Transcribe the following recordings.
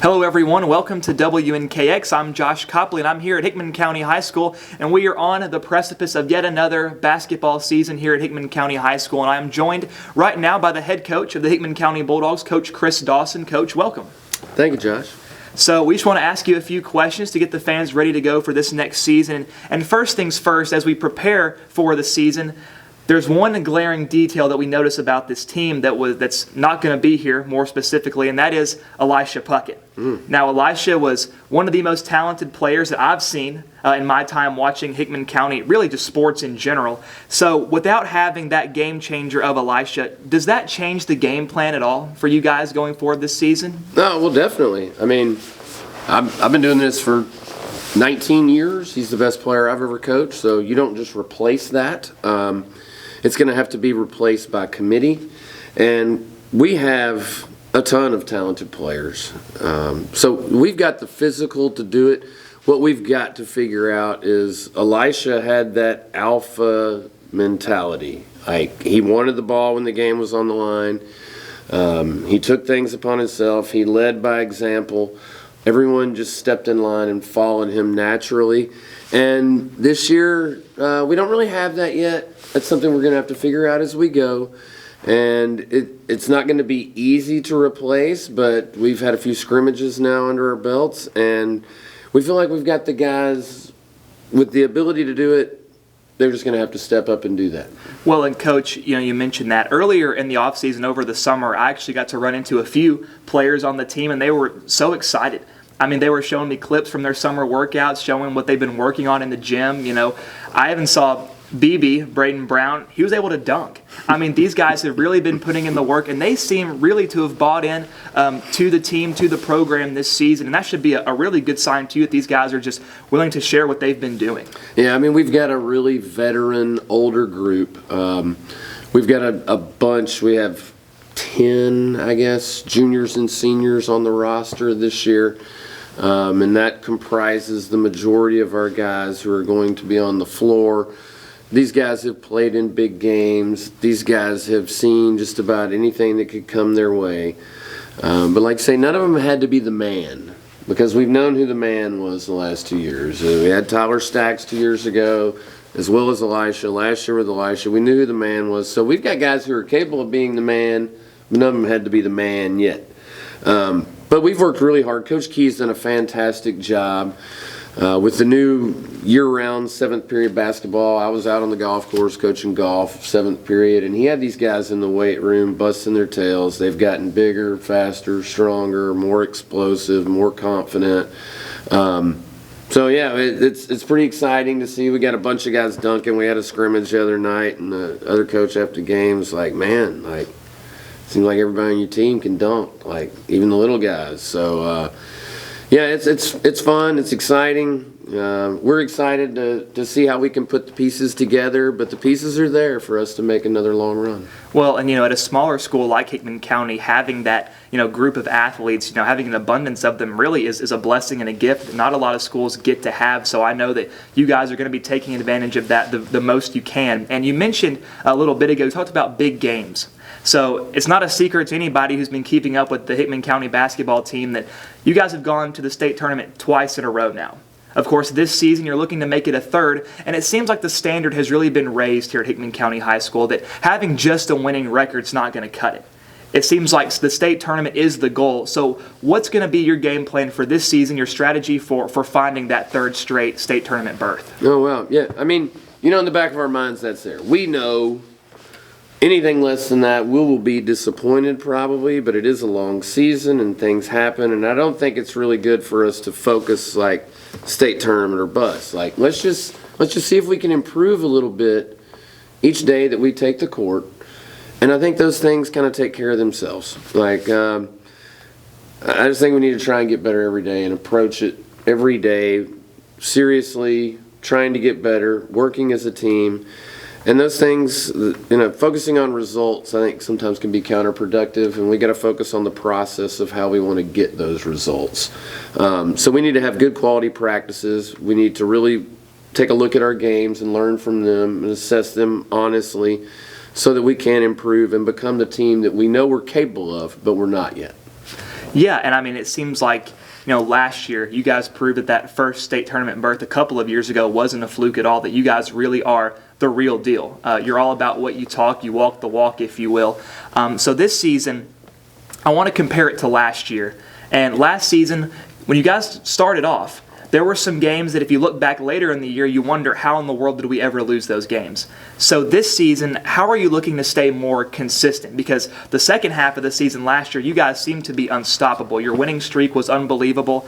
Hello everyone, welcome to WNKX. I'm Josh Copley and I'm here at Hickman County High School, and we are on the precipice of yet another basketball season here at Hickman County High School, and I am joined right now by the head coach of the Hickman County Bulldogs, Coach Chris Dawson. Coach, welcome. Thank you, Josh. So we just want to ask you a few questions to get the fans ready to go for this next season. And first things first, as we prepare for the season, there's one glaring detail that we notice about this team that's not going to be here more specifically, and that is Elisha Pucket. Now, Elisha was one of the most talented players that I've seen in my time watching Hickman County, really just sports in general. So without having that game changer of Elisha, does that change the game plan at all for you guys going forward this season? No, well, definitely. I mean, I've been doing this for 19 years. He's the best player I've ever coached, so you don't just replace that. It's going to have to be replaced by committee, and we have a ton of talented players. So we've got the physical to do it. What we've got to figure out is Elisha had that alpha mentality. Like, he wanted the ball when the game was on the line. He took things upon himself. He led by example. Everyone just stepped in line and followed him naturally. And this year, we don't really have that yet. That's something we're going to have to figure out as we go. And it's not going to be easy to replace, but we've had a few scrimmages now under our belts, and we feel like we've got the guys with the ability to do it. They're just going to have to step up and do that. Well, and Coach, you mentioned that earlier in the offseason over the summer, I actually got to run into a few players on the team, and they were so excited. I mean, they were showing me clips from their summer workouts, showing what they've been working on in the gym. I even saw Braden Brown. He was able to dunk. I mean, these guys have really been putting in the work, and they seem really to have bought in to the team, to the program this season, and that should be a really good sign to you that these guys are just willing to share what they've been doing. Yeah, I mean, we've got a really veteran, older group. We've got a bunch. We have 10, I guess, juniors and seniors on the roster this year. And that comprises the majority of our guys who are going to be on the floor. These guys have played in big games. These guys have seen just about anything that could come their way. But like I say, none of them had to be the man, because we've known who the man was the last 2 years. We had Tyler Stacks 2 years ago, as well as Elisha. Last year with Elisha, we knew who the man was. So we've got guys who are capable of being the man, but none of them had to be the man yet. But we've worked really hard. Coach Key's done a fantastic job with the new year-round 7th period basketball. I was out on the golf course coaching golf 7th period, and he had these guys in the weight room busting their tails. They've gotten bigger, faster, stronger, more explosive, more confident. So yeah, it's pretty exciting to see. We got a bunch of guys dunking. We had a scrimmage the other night, and the other coach after the game was like, man, seems like everybody on your team can dunk, like even the little guys. So, yeah, it's fun. It's exciting. We're excited to see how we can put the pieces together, but the pieces are there for us to make another long run. Well, and at a smaller school like Hickman County, having that group of athletes, having an abundance of them really is a blessing and a gift that not a lot of schools get to have. So I know that you guys are going to be taking advantage of that the most you can. And you mentioned a little bit ago, you talked about big games. So it's not a secret to anybody who's been keeping up with the Hickman County basketball team that you guys have gone to the state tournament twice in a row now. Of course, this season you're looking to make it a third, and it seems like the standard has really been raised here at Hickman County High School that having just a winning record's not going to cut it. It seems like the state tournament is the goal. So what's going to be your game plan for this season, your strategy for finding that third straight state tournament berth? Oh, well, yeah. I mean, in the back of our minds, that's there. We know anything less than that, we will be disappointed probably, but it is a long season and things happen, and I don't think it's really good for us to focus like state tournament or bust. Like, let's just see if we can improve a little bit each day that we take the court, and I think those things kind of take care of themselves. Like, I just think we need to try and get better every day and approach it every day seriously, trying to get better, working as a team. And those things, focusing on results, I think sometimes can be counterproductive, and we got to focus on the process of how we want to get those results. So we need to have good quality practices. We need to really take a look at our games and learn from them and assess them honestly so that we can improve and become the team that we know we're capable of, but we're not yet. Yeah, and I mean, it seems like, last year you guys proved that first state tournament berth a couple of years ago wasn't a fluke at all, that you guys really are the real deal. You're all about what you talk. You walk the walk, if you will. So this season, I want to compare it to last year. And last season, when you guys started off, there were some games that if you look back later in the year, you wonder how in the world did we ever lose those games. So this season, how are you looking to stay more consistent? Because the second half of the season last year, you guys seemed to be unstoppable. Your winning streak was unbelievable.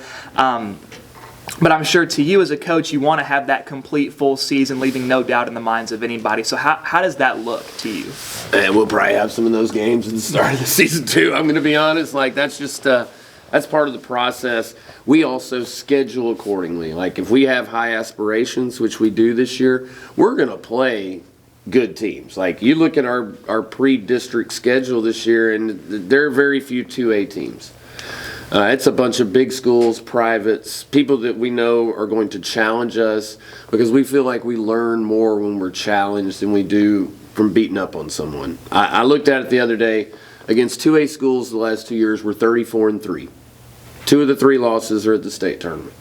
But I'm sure to you as a coach, you want to have that complete full season, leaving no doubt in the minds of anybody. So how does that look to you? And we'll probably have some of those games at the start of the season too. I'm going to be honest. That's just that's part of the process. We also schedule accordingly. Like if we have high aspirations, which we do this year, we're going to play good teams. Like you look at our pre-district schedule this year, and there are very few 2A teams. It's a bunch of big schools, privates, people that we know are going to challenge us because we feel like we learn more when we're challenged than we do from beating up on someone. I looked at it the other day. Against 2A schools the last 2 years, we're 34-3. 2 of the 3 losses are at the state tournament.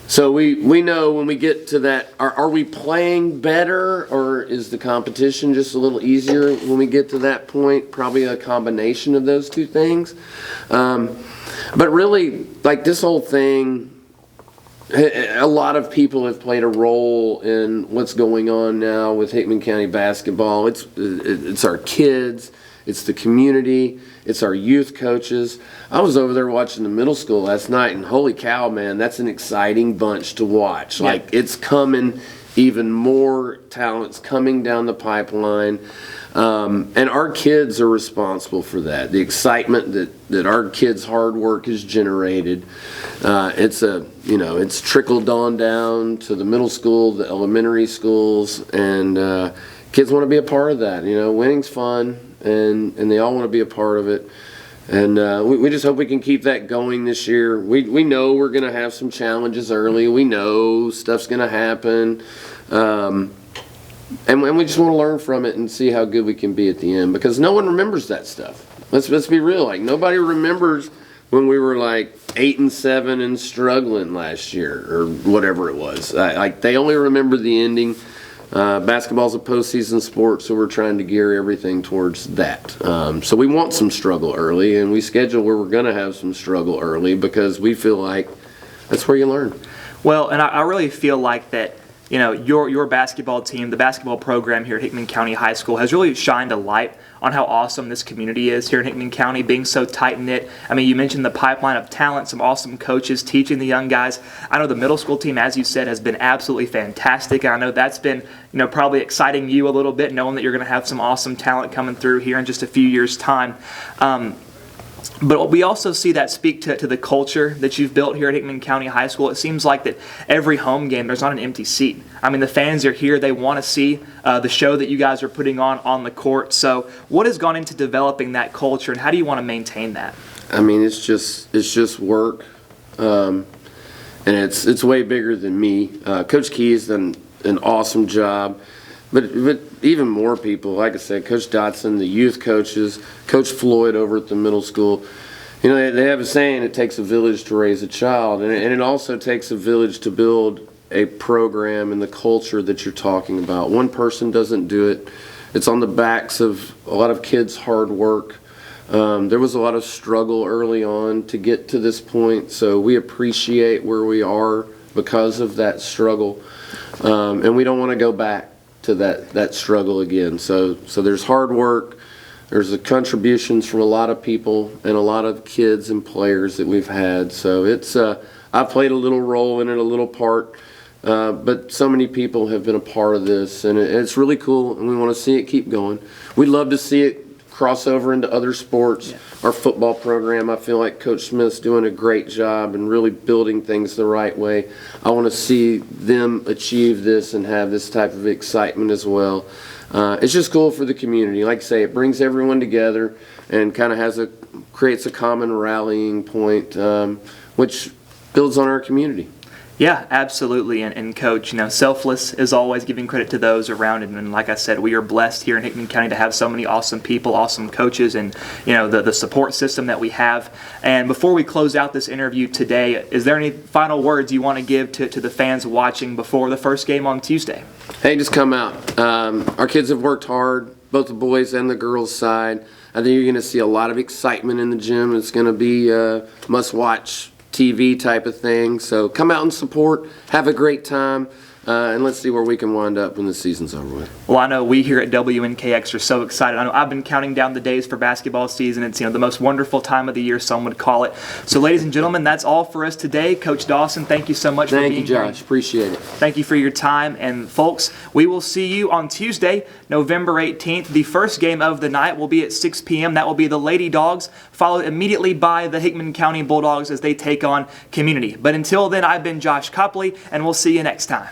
So we know when we get to that, are we playing better, or is the competition just a little easier when we get to that point? Probably a combination of those two things. But really, like this whole thing, a lot of people have played a role in what's going on now with Hickman County basketball. It's our kids. It's the community. It's our youth coaches. I was over there watching the middle school last night, and holy cow, man, that's an exciting bunch to watch. Yeah. Like, it's coming, even more talents coming down the pipeline. And our kids are responsible for that. The excitement that our kids' hard work has generated. It's trickled on down to the middle school, the elementary schools, and kids want to be a part of that. Winning's fun. And they all want to be a part of it. And we just hope we can keep that going this year. We know we're going to have some challenges early. We know stuff's going to happen. And we just want to learn from it and see how good we can be at the end. Because no one remembers that stuff. Let's be real. Like, nobody remembers when we were like 8-7 and struggling last year or whatever it was. They only remember the ending. Basketball's a postseason sport, so we're trying to gear everything towards that. So we want some struggle early, and we schedule where we're going to have some struggle early because we feel like that's where you learn. Well, and I really feel like that, your basketball team, the basketball program here at Hickman County High School has really shined a light on how awesome this community is here in Hickman County, being so tight-knit. I mean, you mentioned the pipeline of talent, some awesome coaches teaching the young guys. I know the middle school team, as you said, has been absolutely fantastic. I know that's been, probably exciting you a little bit, knowing that you're going to have some awesome talent coming through here in just a few years' time. But we also see that speak to the culture that you've built here at Hickman County High School. It seems like that every home game, there's not an empty seat. I mean, the fans are here. They want to see the show that you guys are putting on the court. So what has gone into developing that culture, and how do you want to maintain that? I mean, it's just work, and it's way bigger than me. Coach Key has done an awesome job. But even more people, like I said, Coach Dawson, the youth coaches, Coach Floyd over at the middle school, they have a saying, it takes a village to raise a child. And it also takes a village to build a program and the culture that you're talking about. One person doesn't do it. It's on the backs of a lot of kids' hard work. There was a lot of struggle early on to get to this point, so we appreciate where we are because of that struggle. And we don't want to go back to that struggle again. So there's hard work. There's the contributions from a lot of people and a lot of kids and players that we've had. So I played a little role in it, a little part, but so many people have been a part of this, and it's really cool, and we want to see it keep going. We'd love to see it cross over into other sports. Yeah. Our football program, I feel like Coach Smith's doing a great job and really building things the right way. I want to see them achieve this and have this type of excitement as well. It's just cool for the community. Like I say, it brings everyone together and kind of creates a common rallying point, which builds on our community. Yeah, absolutely. And Coach, selfless is always giving credit to those around. And like I said, we are blessed here in Hickman County to have so many awesome people, awesome coaches, and, the support system that we have. And before we close out this interview today, is there any final words you want to give to the fans watching before the first game on Tuesday? Hey, just come out. Our kids have worked hard, both the boys and the girls' side. I think you're going to see a lot of excitement in the gym. It's going to be a must-watch TV type of thing. So come out and support, have a great time, and let's see where we can wind up when the season's over with. Well, I know we here at WNKX are so excited. I know I've been counting down the days for basketball season. It's the most wonderful time of the year, some would call it. So, ladies and gentlemen, that's all for us today. Coach Dawson, thank you so much for being here. Thank you, Josh. Appreciate it. Thank you for your time. And folks, we will see you on Tuesday, November 18th. The first game of the night will be at 6 p.m. That will be the Lady Dogs, followed immediately by the Hickman County Bulldogs as they take on Community. But until then, I've been Josh Copley, and we'll see you next time.